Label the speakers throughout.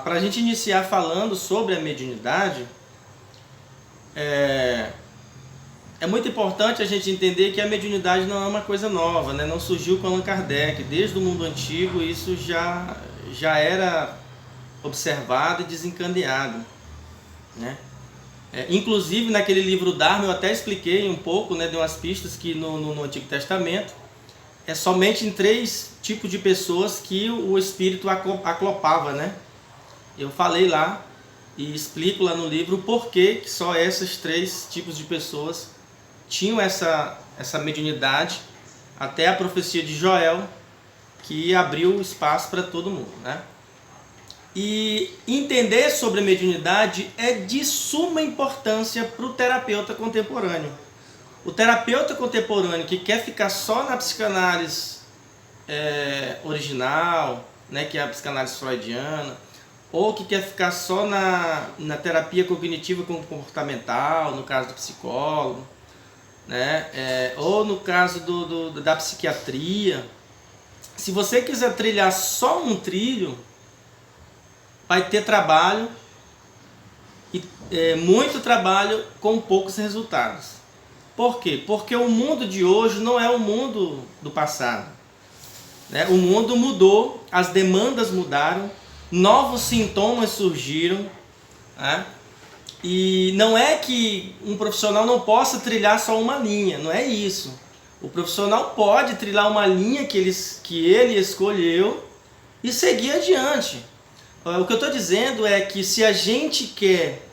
Speaker 1: Para a gente iniciar falando sobre a mediunidade, é muito importante a gente entender que a mediunidade não é uma coisa nova, né? Não surgiu com Allan Kardec. Desde o mundo antigo isso já era observado e desencadeado, né? Inclusive naquele livro Dharma eu até expliquei um pouco, né, de umas pistas que no Antigo Testamento é somente em 3 tipos de pessoas que o espírito aclopava, né? Eu falei lá e explico lá no livro o porquê que só esses 3 tipos de pessoas tinham essa mediunidade, até a profecia de Joel, que abriu espaço para todo mundo, né? E entender sobre a mediunidade é de suma importância para o terapeuta contemporâneo. O terapeuta contemporâneo que quer ficar só na psicanálise original, né, que é a psicanálise freudiana, ou que quer ficar só na terapia cognitiva comportamental, no caso do psicólogo, né, ou no caso da psiquiatria. Se você quiser trilhar só um trilho, vai ter trabalho, e muito trabalho com poucos resultados. Por quê? Porque o mundo de hoje não é o mundo do passado, né? O mundo mudou, as demandas mudaram, novos sintomas surgiram, né? E não é que um profissional não possa trilhar só uma linha, não é isso. O profissional pode trilhar uma linha que ele escolheu e seguir adiante. O que eu estou dizendo é que se a gente quer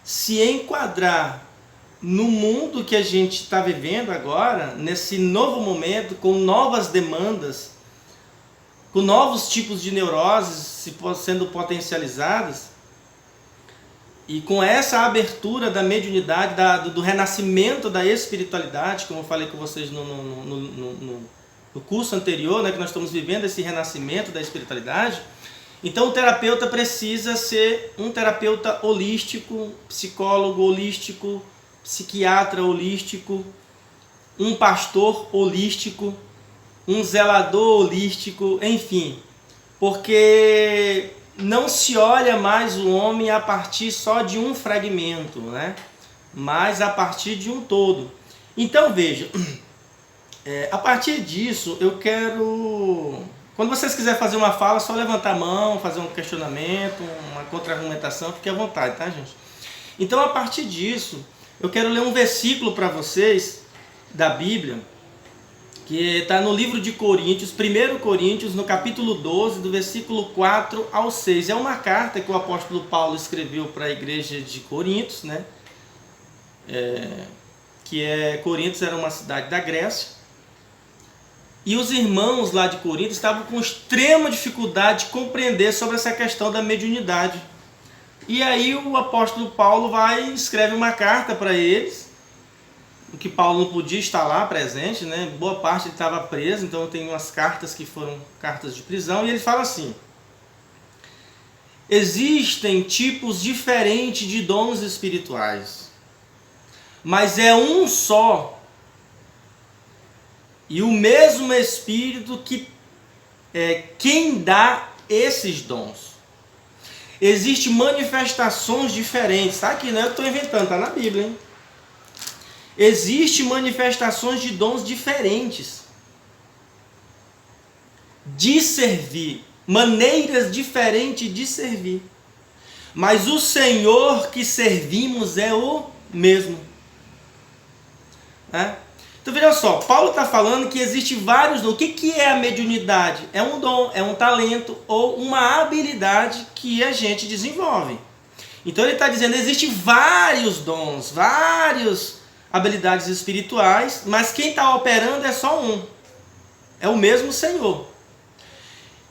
Speaker 1: se enquadrar no mundo que a gente está vivendo agora, nesse novo momento, com novas demandas, com novos tipos de neuroses sendo potencializadas, e com essa abertura da mediunidade, do renascimento da espiritualidade, como eu falei com vocês no curso anterior, né, que nós estamos vivendo esse renascimento da espiritualidade. Então o terapeuta precisa ser um terapeuta holístico, psicólogo holístico, psiquiatra holístico, um pastor holístico, um zelador holístico, enfim. Porque não se olha mais o homem a partir só de um fragmento, né? Mas a partir de um todo. Então veja, a partir disso eu quero... Quando vocês quiserem fazer uma fala, é só levantar a mão, fazer um questionamento, uma contra-argumentação, fique à vontade, tá, gente? Então, a partir disso, eu quero ler um versículo para vocês da Bíblia, que está no livro de Coríntios, 1 Coríntios, no capítulo 12, do versículo 4 ao 6. É uma carta que o apóstolo Paulo escreveu para a igreja de Coríntios, né? Coríntios era uma cidade da Grécia. E os irmãos lá de Corinto estavam com extrema dificuldade de compreender sobre essa questão da mediunidade. E aí o apóstolo Paulo vai e escreve uma carta para eles, que Paulo não podia estar lá presente, né? Boa parte ele estava preso, então tem umas cartas que foram cartas de prisão, e ele fala assim: existem tipos diferentes de dons espirituais, mas é um só e o mesmo Espírito quem dá esses dons. Existem manifestações diferentes. Está aqui, não é eu estou inventando, está na Bíblia, hein? Existem manifestações de dons diferentes. De servir. Maneiras diferentes de servir. Mas o Senhor que servimos é o mesmo. Então veja só, Paulo está falando que existe vários dons. O que é a mediunidade? É um dom, é um talento ou uma habilidade que a gente desenvolve. Então ele está dizendo que existem vários dons, várias habilidades espirituais, mas quem está operando é só um. É o mesmo Senhor.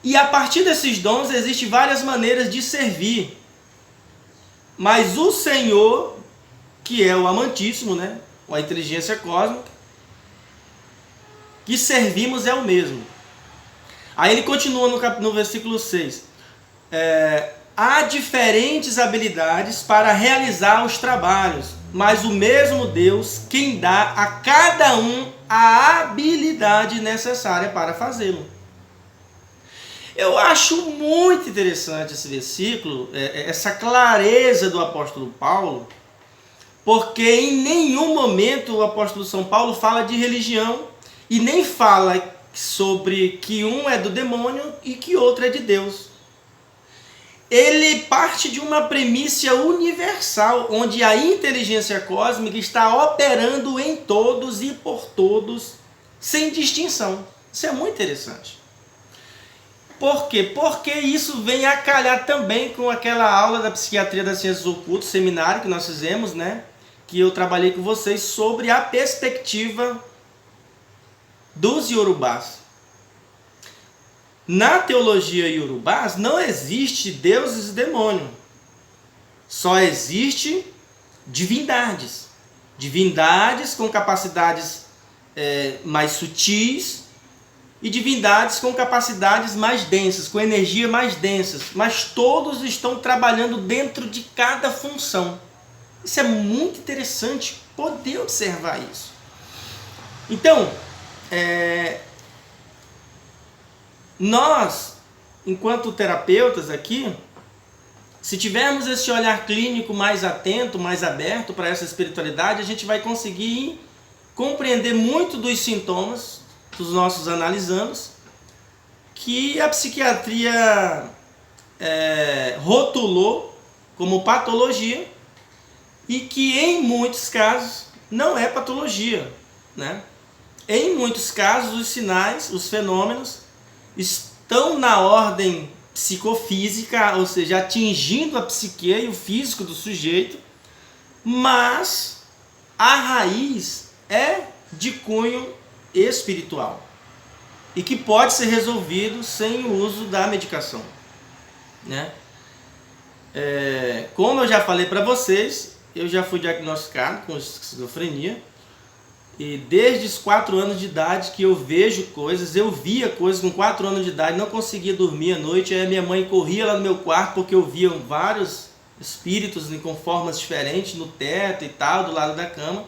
Speaker 1: E a partir desses dons existem várias maneiras de servir. Mas o Senhor, que é o amantíssimo, né? Ou a inteligência cósmica, que servimos é o mesmo. Aí ele continua no versículo 6. Há diferentes habilidades para realizar os trabalhos, mas o mesmo Deus quem dá a cada um a habilidade necessária para fazê-lo. Eu acho muito interessante esse versículo, essa clareza do apóstolo Paulo, porque em nenhum momento o apóstolo São Paulo fala de religião e nem fala sobre que um é do demônio e que outro é de Deus. Ele parte de uma premissa universal, onde a inteligência cósmica está operando em todos e por todos, sem distinção. Isso é muito interessante. Por quê? Porque isso vem a calhar também com aquela aula da Psiquiatria das Ciências Ocultas, seminário que nós fizemos, né? Que eu trabalhei com vocês sobre a perspectiva dos Yorubás. Na teologia Yorubás não existe deuses e demônio. Só existe divindades. Divindades com capacidades mais sutis e divindades com capacidades mais densas, com energia mais densas. Mas todos estão trabalhando dentro de cada função. Isso é muito interessante poder observar isso. Então, nós, enquanto terapeutas aqui, se tivermos esse olhar clínico mais atento, mais aberto para essa espiritualidade, a gente vai conseguir compreender muito dos sintomas dos nossos analisandos que a psiquiatria rotulou como patologia e que em muitos casos não é patologia, né? Em muitos casos os sinais, os fenômenos estão na ordem psicofísica, ou seja, atingindo a psique e o físico do sujeito, mas a raiz é de cunho espiritual e que pode ser resolvido sem o uso da medicação, né? Como eu já falei para vocês, eu já fui diagnosticado com esquizofrenia e desde os 4 anos de idade que eu vejo coisas, eu via coisas com 4 anos de idade, não conseguia dormir à noite, aí a minha mãe corria lá no meu quarto porque eu via vários espíritos com formas diferentes no teto e tal, do lado da cama,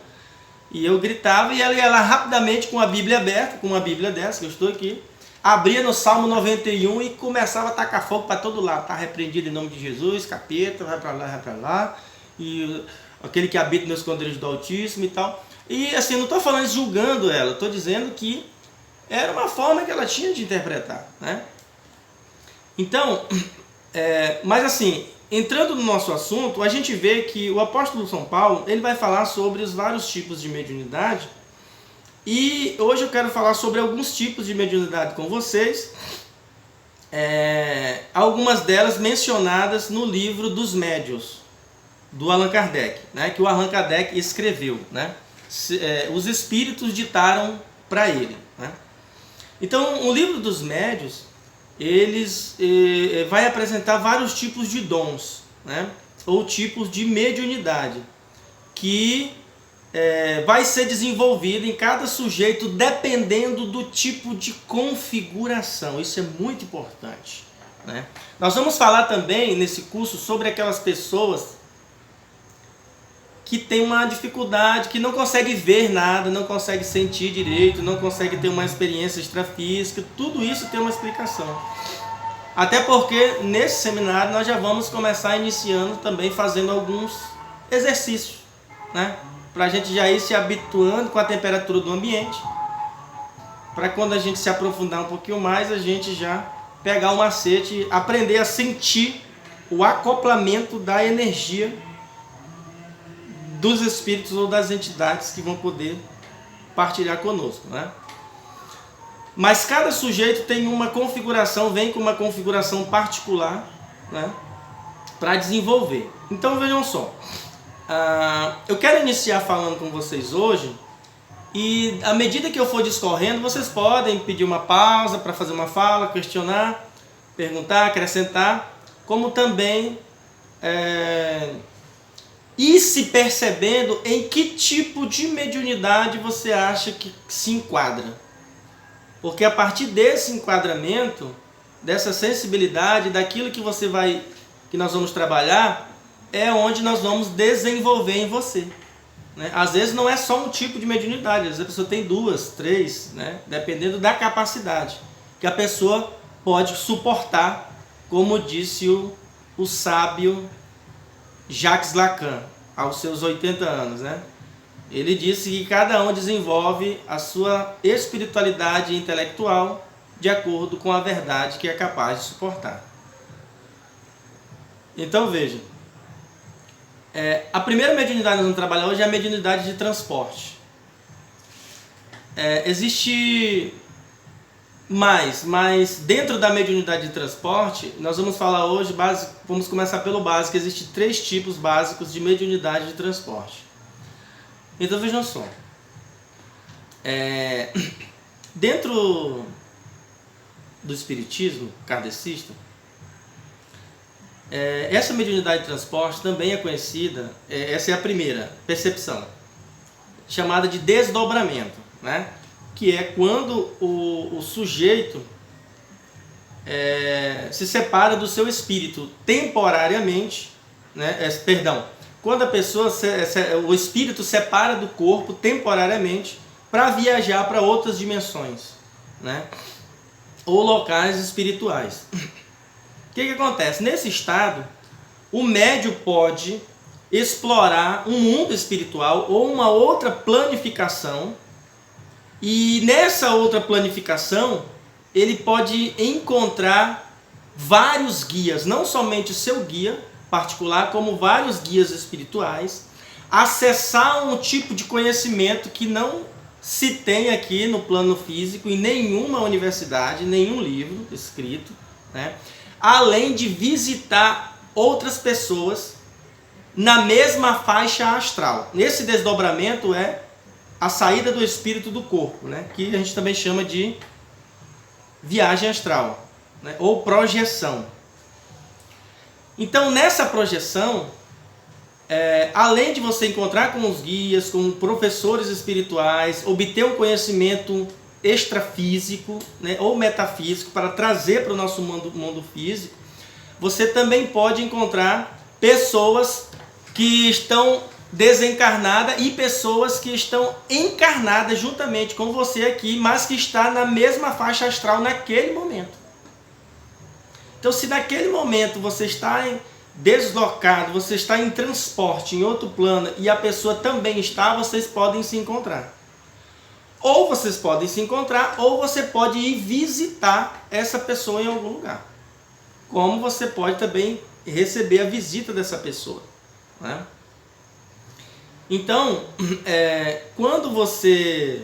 Speaker 1: e eu gritava e ela ia lá rapidamente com a Bíblia aberta, com uma Bíblia dessa que eu estou aqui, abria no Salmo 91 e começava a tacar fogo para todo lado, tá repreendido em nome de Jesus, capeta, vai para lá, e aquele que habita no esconderijo do Altíssimo e tal. E assim, não estou falando julgando ela, estou dizendo que era uma forma que ela tinha de interpretar, né? Então, mas assim, entrando no nosso assunto, a gente vê que o apóstolo São Paulo, ele vai falar sobre os vários tipos de mediunidade, e hoje eu quero falar sobre alguns tipos de mediunidade com vocês, algumas delas mencionadas no livro dos Médiuns, do Allan Kardec, né, que o Allan Kardec escreveu, né? Os espíritos ditaram para ele, né? Então, o livro dos médiuns, eles vai apresentar vários tipos de dons, né? Ou tipos de mediunidade que vai ser desenvolvido em cada sujeito dependendo do tipo de configuração. Isso é muito importante, né? Nós vamos falar também nesse curso sobre aquelas pessoas que tem uma dificuldade, que não consegue ver nada, não consegue sentir direito, não consegue ter uma experiência extrafísica. Tudo isso tem uma explicação. Até porque nesse seminário nós já vamos começar iniciando também fazendo alguns exercícios, né? Para a gente já ir se habituando com a temperatura do ambiente, para quando a gente se aprofundar um pouquinho mais, a gente já pegar o macete e aprender a sentir o acoplamento da energia dos espíritos ou das entidades que vão poder partilhar conosco, né? Mas cada sujeito tem uma configuração, vem com uma configuração particular, né, para desenvolver. Então vejam só, eu quero iniciar falando com vocês hoje, e à medida que eu for discorrendo, vocês podem pedir uma pausa para fazer uma fala, questionar, perguntar, acrescentar, como também ir se percebendo em que tipo de mediunidade você acha que se enquadra. Porque a partir desse enquadramento, dessa sensibilidade, daquilo que nós vamos trabalhar, é onde nós vamos desenvolver em você, né? Às vezes não é só um tipo de mediunidade, às vezes a pessoa tem 2, 3, né? Dependendo da capacidade que a pessoa pode suportar, como disse o sábio Jacques Lacan, aos seus 80 anos, né? Ele disse que cada um desenvolve a sua espiritualidade intelectual de acordo com a verdade que é capaz de suportar. Então veja, a primeira mediunidade que nós vamos trabalhar hoje é a mediunidade de transporte. Existe mais, mas dentro da mediunidade de transporte, nós vamos falar hoje, vamos começar pelo básico. Existem 3 tipos básicos de mediunidade de transporte. Então vejam só, dentro do espiritismo kardecista, essa mediunidade de transporte também é conhecida, essa é a primeira percepção, chamada de desdobramento, né? Que é quando o sujeito se separa do seu espírito temporariamente, né? Quando a pessoa, o espírito separa do corpo temporariamente para viajar para outras dimensões, né? Ou locais espirituais. O que acontece? Nesse estado, o médium pode explorar um mundo espiritual ou uma outra planificação, e nessa outra planificação ele pode encontrar vários guias, não somente o seu guia particular, como vários guias espirituais, acessar um tipo de conhecimento que não se tem aqui no plano físico, em nenhuma universidade, nenhum livro escrito, né? Além de visitar outras pessoas na mesma faixa astral. Esse desdobramento é a saída do espírito do corpo, né? Que a gente também chama de viagem astral, né? Ou projeção. Então, nessa projeção, além de você encontrar com os guias, com professores espirituais, obter um conhecimento extrafísico, né, ou metafísico para trazer para o nosso mundo físico, você também pode encontrar pessoas que estão desencarnadas e pessoas que estão encarnadas juntamente com você aqui, mas que está na mesma faixa astral naquele momento. Então, se naquele momento você está deslocado, você está em transporte em outro plano e a pessoa também está, vocês podem se encontrar. Ou vocês podem se encontrar, ou você pode ir visitar essa pessoa em algum lugar. Como você pode também receber a visita dessa pessoa, né? Então, quando você...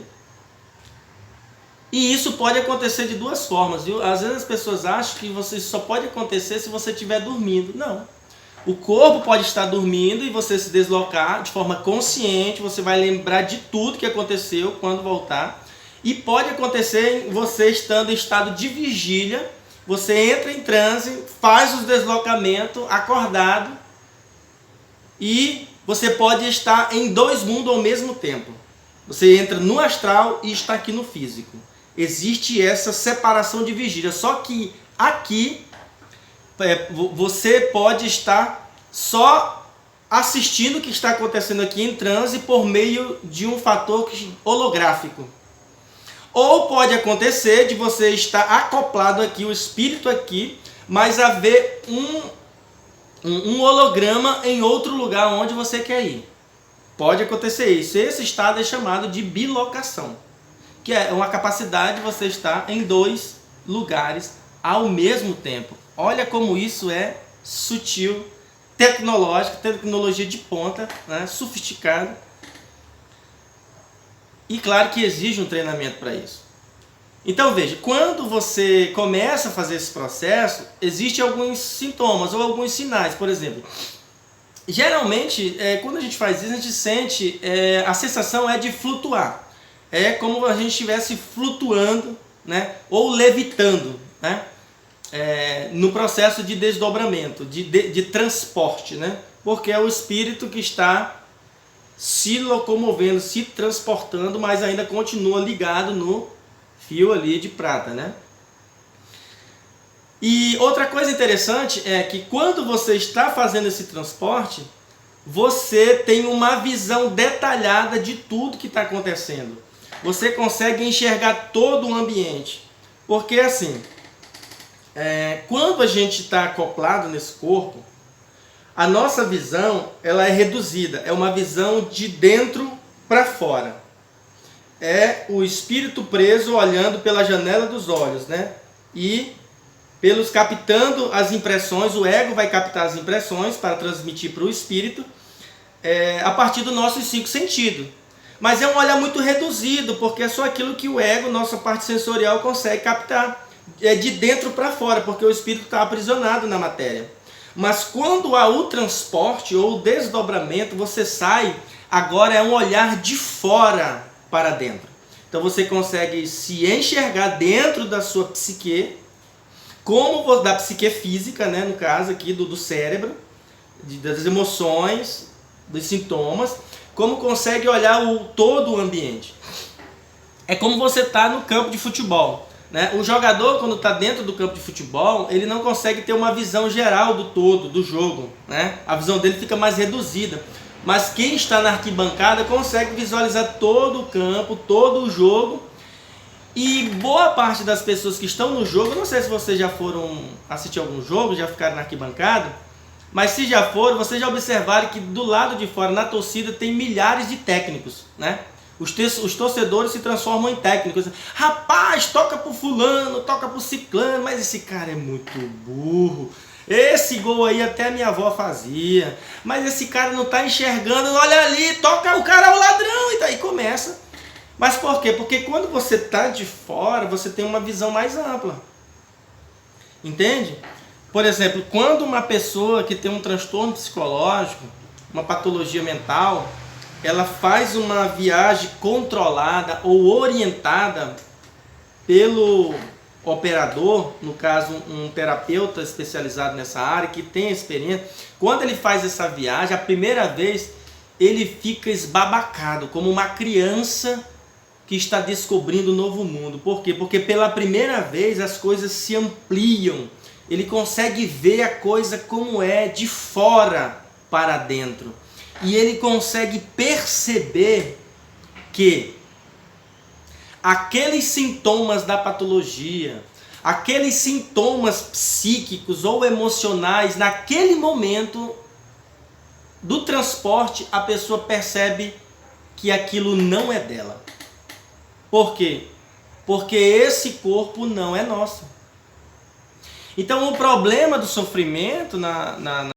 Speaker 1: E isso pode acontecer de 2 formas, viu? Às vezes as pessoas acham que você só pode acontecer se você estiver dormindo. Não. O corpo pode estar dormindo e você se deslocar de forma consciente, você vai lembrar de tudo que aconteceu quando voltar. E pode acontecer você estando em estado de vigília, você entra em transe, faz os deslocamentos acordado e você pode estar em 2 mundos ao mesmo tempo. Você entra no astral e está aqui no físico. Existe essa separação de vigília, só que aqui você pode estar só assistindo o que está acontecendo aqui em transe por meio de um fator holográfico. Ou pode acontecer de você estar acoplado aqui, o espírito aqui, mas haver um holograma em outro lugar onde você quer ir. Pode acontecer isso. Esse estado é chamado de bilocação, que é uma capacidade de você estar em 2 lugares ao mesmo tempo. Olha como isso é sutil, tecnológico, tecnologia de ponta, né? Sofisticado. E claro que exige um treinamento para isso. Então veja, quando você começa a fazer esse processo, existem alguns sintomas ou alguns sinais. Por exemplo, geralmente, quando a gente faz isso, a gente sente, a sensação é de flutuar. É como a gente estivesse flutuando, né? Ou levitando, né? No processo de desdobramento, de transporte, né? Porque é o espírito que está se locomovendo, se transportando, mas ainda continua ligado no fio ali de prata, né? E outra coisa interessante é que quando você está fazendo esse transporte, você tem uma visão detalhada de tudo que está acontecendo. Você consegue enxergar todo o ambiente. Porque assim, quando a gente está acoplado nesse corpo, a nossa visão ela é reduzida, é uma visão de dentro para fora. É o espírito preso olhando pela janela dos olhos, né? E pelos captando as impressões, o ego vai captar as impressões para transmitir para o espírito a partir dos nossos 5 sentidos. Mas é um olhar muito reduzido, porque é só aquilo que o ego, nossa parte sensorial, consegue captar. É de dentro para fora, porque o espírito está aprisionado na matéria. Mas quando há o transporte ou o desdobramento, você sai, agora é um olhar de fora para dentro. Então você consegue se enxergar dentro da sua psique, como da psique física, né, no caso aqui do cérebro, das emoções, dos sintomas, como consegue olhar todo o ambiente. É como você está no campo de futebol, né? O jogador, quando está dentro do campo de futebol, ele não consegue ter uma visão geral do todo, do jogo, né? A visão dele fica mais reduzida. Mas quem está na arquibancada consegue visualizar todo o campo, todo o jogo. E boa parte das pessoas que estão no jogo, não sei se vocês já foram assistir algum jogo, já ficaram na arquibancada, mas se já foram, vocês já observaram que do lado de fora, na torcida, tem milhares de técnicos, né? Os torcedores se transformam em técnicos. Rapaz, toca pro fulano, toca pro ciclano, mas esse cara é muito burro. Esse gol aí até a minha avó fazia. Mas esse cara não tá enxergando, olha ali, toca, o cara é o ladrão. E daí começa. Mas por quê? Porque quando você tá de fora, você tem uma visão mais ampla. Entende? Por exemplo, quando uma pessoa que tem um transtorno psicológico, uma patologia mental, ela faz uma viagem controlada ou orientada pelo operador, no caso um terapeuta especializado nessa área, que tem experiência, quando ele faz essa viagem, a primeira vez ele fica esbabacado, como uma criança que está descobrindo um novo mundo. Por quê? Porque pela primeira vez as coisas se ampliam, ele consegue ver a coisa como é, de fora para dentro. E ele consegue perceber que aqueles sintomas da patologia, aqueles sintomas psíquicos ou emocionais, naquele momento do transporte, a pessoa percebe que aquilo não é dela. Por quê? Porque esse corpo não é nosso. Então o problema do sofrimento